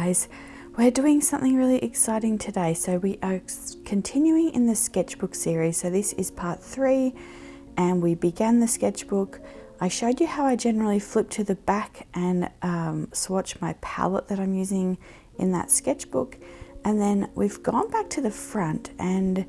guys, we're doing something really exciting today. So we are continuing in the sketchbook series. So this is part 3 and we began the sketchbook. I showed you how I generally flip to the back and swatch my palette that I'm using in that sketchbook, and then we've gone back to the front, and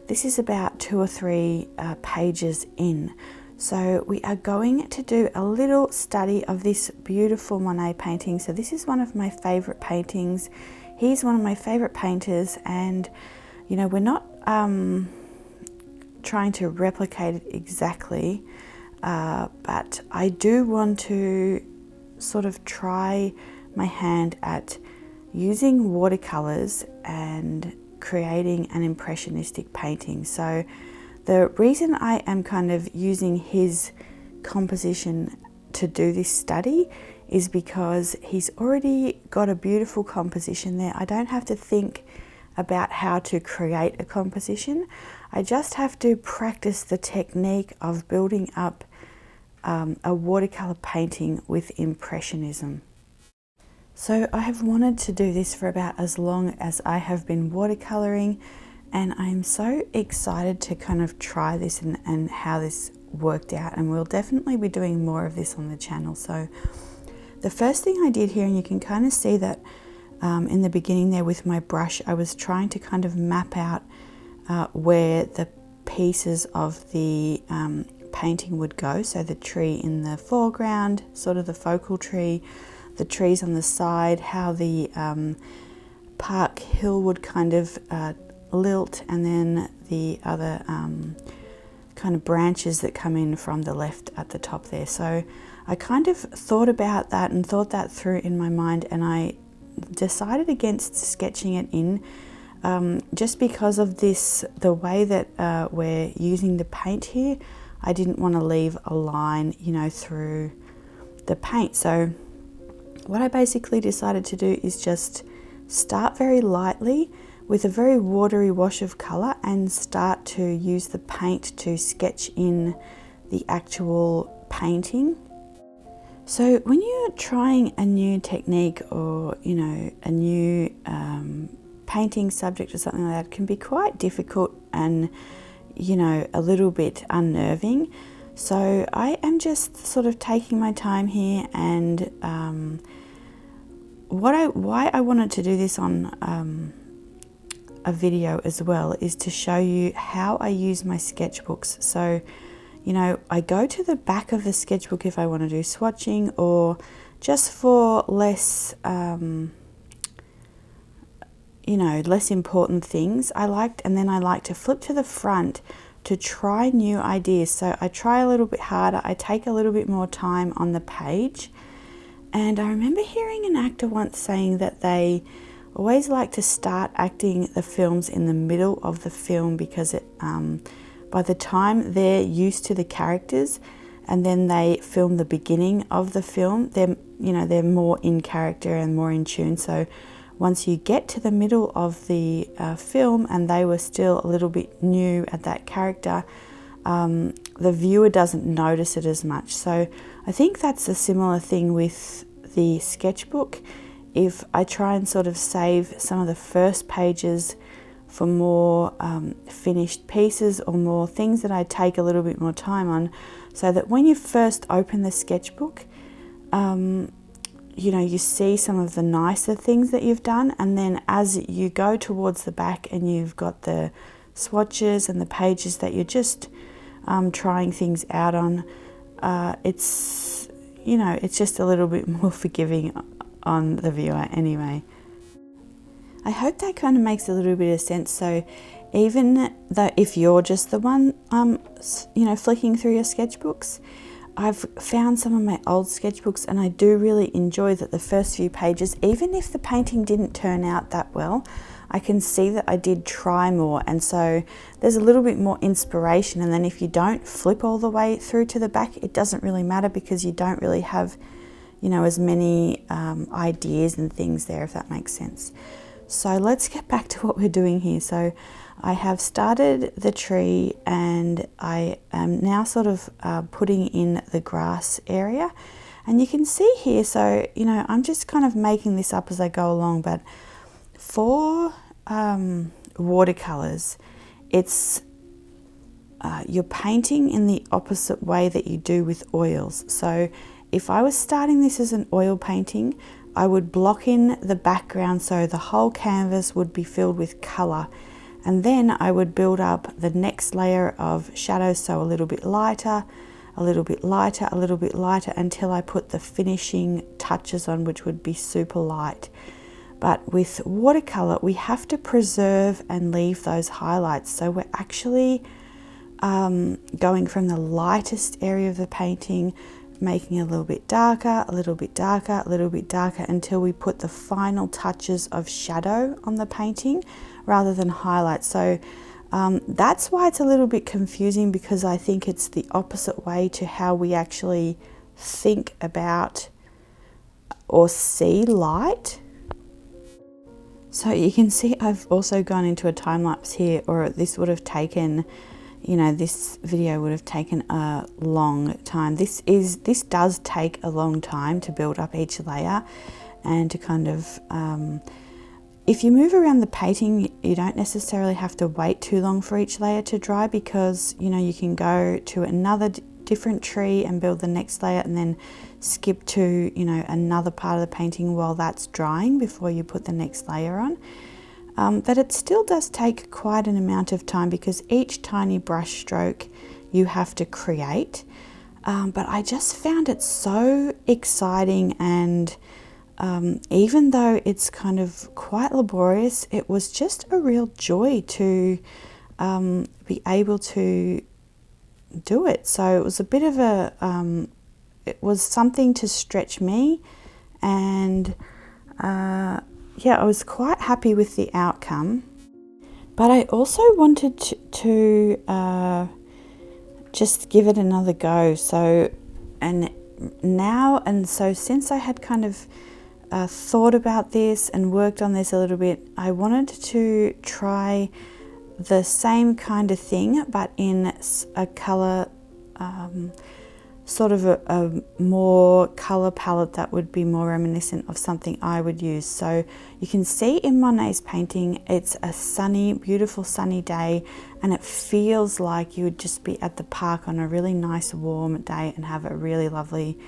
this is about 2 or 3 pages in. So we are going to do a little study of this beautiful Monet painting. So this is one of my favorite paintings. He's one of my favorite painters, and you know, we're not trying to replicate it exactly, but I do want to sort of try my hand at using watercolors and creating an impressionistic painting. So the reason I am kind of using his composition to do this study is because he's already got a beautiful composition there. I don't have to think about how to create a composition. I just have to practice the technique of building up a watercolor painting with Impressionism. So I have wanted to do this for about as long as I have been watercoloring, and I'm so excited to kind of try this and how this worked out, and we'll definitely be doing more of this on the channel. So the first thing I did here, and you can kind of see that in the beginning there with my brush, I was trying to kind of map out where the pieces of the painting would go. So the tree in the foreground, sort of the focal tree, the trees on the side, how the park hill would kind of lilt, and then the other kind of branches that come in from the left at the top there. So I kind of thought about that and thought that through in my mind, and I decided against sketching it in just because of this, the way that we're using the paint here. I didn't want to leave a line, you know, through the paint. So what I basically decided to do is just start very lightly with a very watery wash of color and start to use the paint to sketch in the actual painting. So when you're trying a new technique, or you know, a new painting subject or something like that, it can be quite difficult and, you know, a little bit unnerving. So I am just sort of taking my time here, and why I wanted to do this on a video as well is to show you how I use my sketchbooks. So, you know, I go to the back of the sketchbook if I want to do swatching, or just for less, you know, less important things. And then I like to flip to the front to try new ideas. So I try a little bit harder, I take a little bit more time on the page. And I remember hearing an actor once saying that they always like to start acting the films in the middle of the film, because it by the time they're used to the characters and then they film the beginning of the film, they're more in character and more in tune. So once you get to the middle of the film and they were still a little bit new at that character, the viewer doesn't notice it as much. So I think that's a similar thing with the sketchbook. If I try and sort of save some of the first pages for more finished pieces, or more things that I take a little bit more time on, so that when you first open the sketchbook, you know, you see some of the nicer things that you've done, and then as you go towards the back and you've got the swatches and the pages that you're just trying things out on, it's, you know, it's just a little bit more forgiving on the viewer anyway. I hope that kind of makes a little bit of sense. So even though if you're just the one you know, flicking through your sketchbooks, I've found some of my old sketchbooks, and I do really enjoy that the first few pages, even if the painting didn't turn out that well, I can see that I did try more, and so there's a little bit more inspiration. And then if you don't flip all the way through to the back, it doesn't really matter, because you don't really have, you know, as many ideas and things there, if that makes sense. So let's get back to what we're doing here. So I have started the tree, and I am now sort of putting in the grass area. And you can see here, so, you know, I'm just kind of making this up as I go along, but for watercolors, it's you're painting in the opposite way that you do with oils. So if I was starting this as an oil painting, I would block in the background so the whole canvas would be filled with color, and then I would build up the next layer of shadows, so a little bit lighter, a little bit lighter, a little bit lighter, until I put the finishing touches on, which would be super light. But with watercolor, we have to preserve and leave those highlights, so we're actually going from the lightest area of the painting, making it a little bit darker, a little bit darker, a little bit darker, until we put the final touches of shadow on the painting rather than highlights. So that's why it's a little bit confusing, because I think it's the opposite way to how we actually think about or see light. So you can see I've also gone into a time lapse here, or this would have taken, you know, this video would have taken a long time. This does take a long time to build up each layer, and to kind of, if you move around the painting, you don't necessarily have to wait too long for each layer to dry, because, you know, you can go to another different tree and build the next layer, and then skip to, you know, another part of the painting while that's drying before you put the next layer on. But it still does take quite an amount of time, because each tiny brush stroke you have to create. But I just found it so exciting, and even though it's kind of quite laborious, it was just a real joy to be able to do it. So it was a bit of a, it was something to stretch me, and yeah, I was quite happy with the outcome. But I also wanted to just give it another go. So, so since I had kind of thought about this and worked on this a little bit, I wanted to try the same kind of thing, but in a color, sort of a more color palette that would be more reminiscent of something I would use. So you can see in Monet's painting, it's a sunny, beautiful sunny day, and it feels like you would just be at the park on a really nice warm day and have a really lovely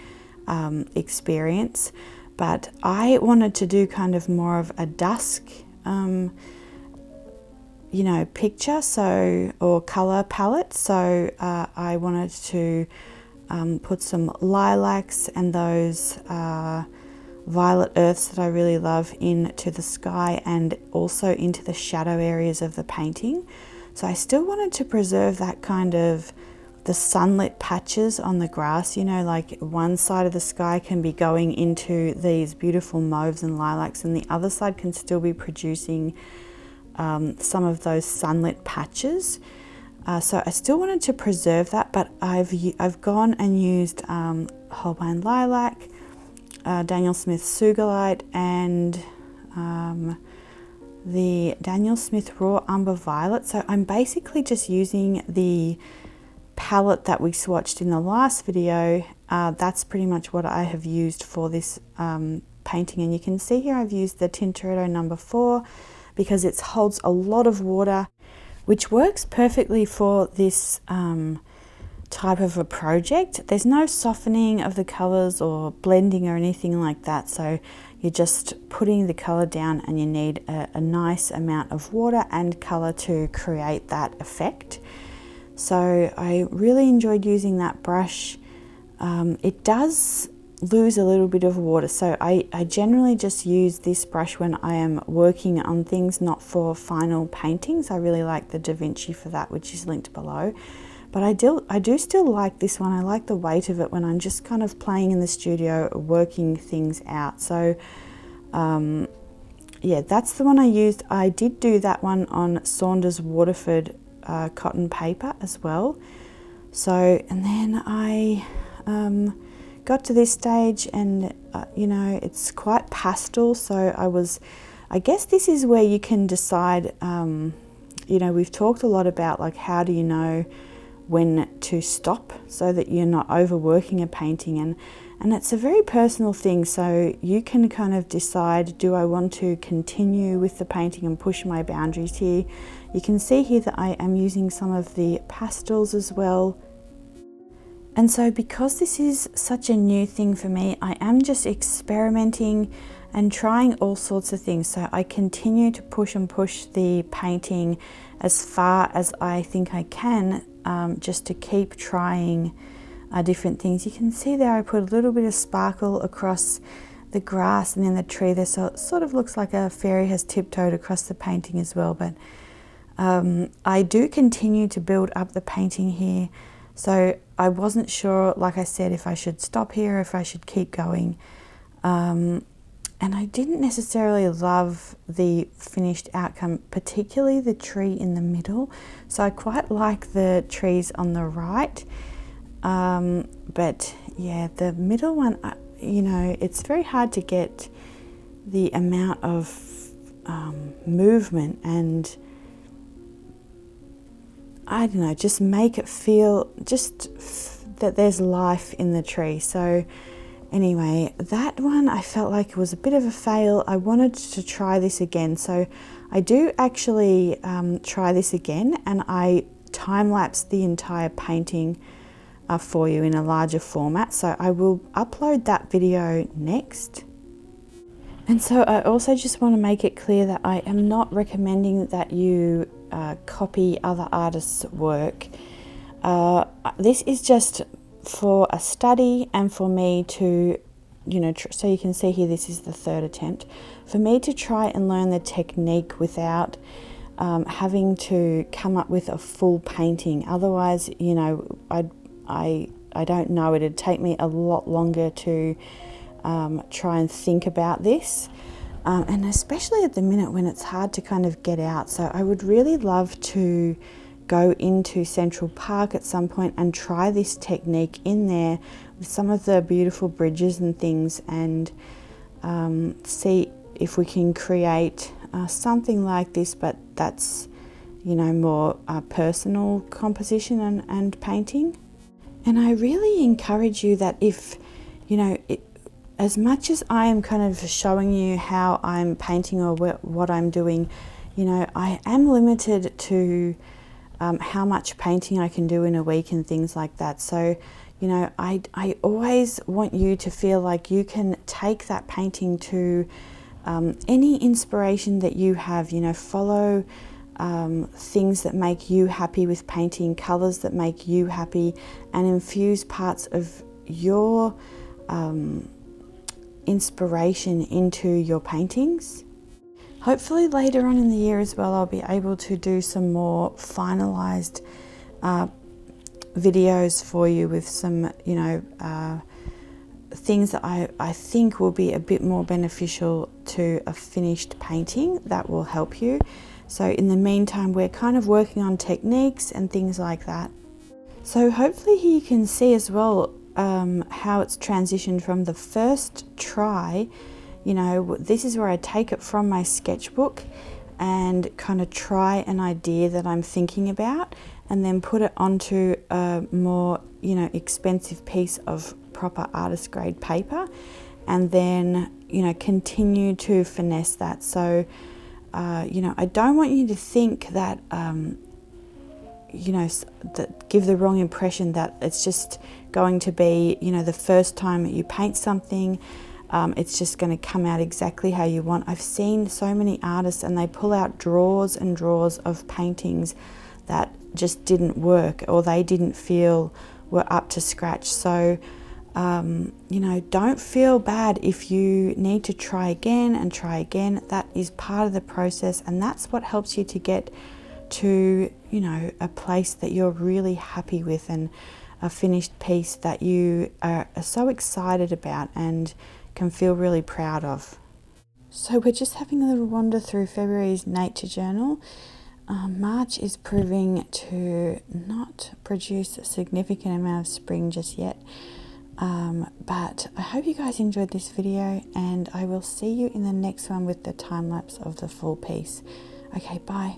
experience. But I wanted to do kind of more of a dusk, you know, picture, so, or color palette. So I wanted to put some lilacs and those violet earths that I really love into the sky, and also into the shadow areas of the painting. So I still wanted to preserve that kind of the sunlit patches on the grass, you know, like one side of the sky can be going into these beautiful mauves and lilacs, and the other side can still be producing some of those sunlit patches. So I still wanted to preserve that, but I've gone and used Holbein Lilac, Daniel Smith Sugarlight, and the Daniel Smith Raw Umber Violet. So I'm basically just using the palette that we swatched in the last video. That's pretty much what I have used for this painting, and you can see here I've used the Tintoretto No. 4 because it holds a lot of water, which works perfectly for this type of a project. There's no softening of the colors or blending or anything like that, so you're just putting the color down, and you need a nice amount of water and color to create that effect. So I really enjoyed using that brush. It does lose a little bit of water, so I generally just use this brush when I am working on things, not for final paintings. I really like the Da Vinci for that, which is linked below. But I do still like this one. I like the weight of it when I'm just kind of playing in the studio, working things out. So yeah, that's the one I used. I did do that one on Saunders Waterford cotton paper as well. So, and then I got to this stage, and you know, it's quite pastel, so I guess this is where you can decide, you know, we've talked a lot about like how do you know when to stop so that you're not overworking a painting, and it's a very personal thing, so you can kind of decide, do I want to continue with the painting and push my boundaries here? You can see here that I am using some of the pastels as well. And so because this is such a new thing for me, I am just experimenting and trying all sorts of things. So I continue to push and push the painting as far as I think I can, just to keep trying different things. You can see there I put a little bit of sparkle across the grass and then the tree there, so it sort of looks like a fairy has tiptoed across the painting as well. But I do continue to build up the painting here, so I wasn't sure, like I said, if I should stop here or if I should keep going. And I didn't necessarily love the finished outcome, particularly the tree in the middle. So I quite like the trees on the right. But yeah, the middle one, you know, it's very hard to get the amount of movement and, I don't know, just make it feel that there's life in the tree. So anyway, that one I felt like it was a bit of a fail. I wanted to try this again. So I do actually try this again, and I time-lapse the entire painting for you in a larger format. So I will upload that video next. And so I also just want to make it clear that I am not recommending that you copy other artists' work. This is just for a study and for me to, you know, so you can see here this is the third attempt, for me to try and learn the technique without having to come up with a full painting. Otherwise, you know, I don't know, it'd take me a lot longer to try and think about this, and especially at the minute when it's hard to kind of get out. So I would really love to go into Central Park at some point and try this technique in there with some of the beautiful bridges and things, and see if we can create something like this, but that's, you know, more personal composition and painting. And I really encourage you that if, you know, as much as I am kind of showing you how I'm painting or what I'm doing, you know, I am limited to how much painting I can do in a week and things like that. So, you know, I always want you to feel like you can take that painting to any inspiration that you have, you know, follow things that make you happy with painting, colours that make you happy, and infuse parts of your inspiration into your paintings. Hopefully later on in the year as well, I'll be able to do some more finalised videos for you with some, you know, things that I think will be a bit more beneficial to a finished painting that will help you. So in the meantime, we're kind of working on techniques and things like that. So hopefully here you can see as well how it's transitioned from the first try. You know, this is where I take it from my sketchbook and kind of try an idea that I'm thinking about, and then put it onto a more, you know, expensive piece of proper artist grade paper, and then, you know, continue to finesse that. So, you know, I don't want you to think that, you know, that give the wrong impression that it's just going to be, you know, the first time you paint something, it's just going to come out exactly how you want. I've seen so many artists and they pull out drawers and drawers of paintings that just didn't work, or they didn't feel were up to scratch. So, you know, don't feel bad if you need to try again and try again. That is part of the process, and that's what helps you to get to, you know, a place that you're really happy with, and a finished piece that you are so excited about and can feel really proud of. So we're just having a little wander through February's nature journal. March is proving to not produce a significant amount of spring just yet, but I hope you guys enjoyed this video, and I will see you in the next one with the time lapse of the full piece. Okay, bye.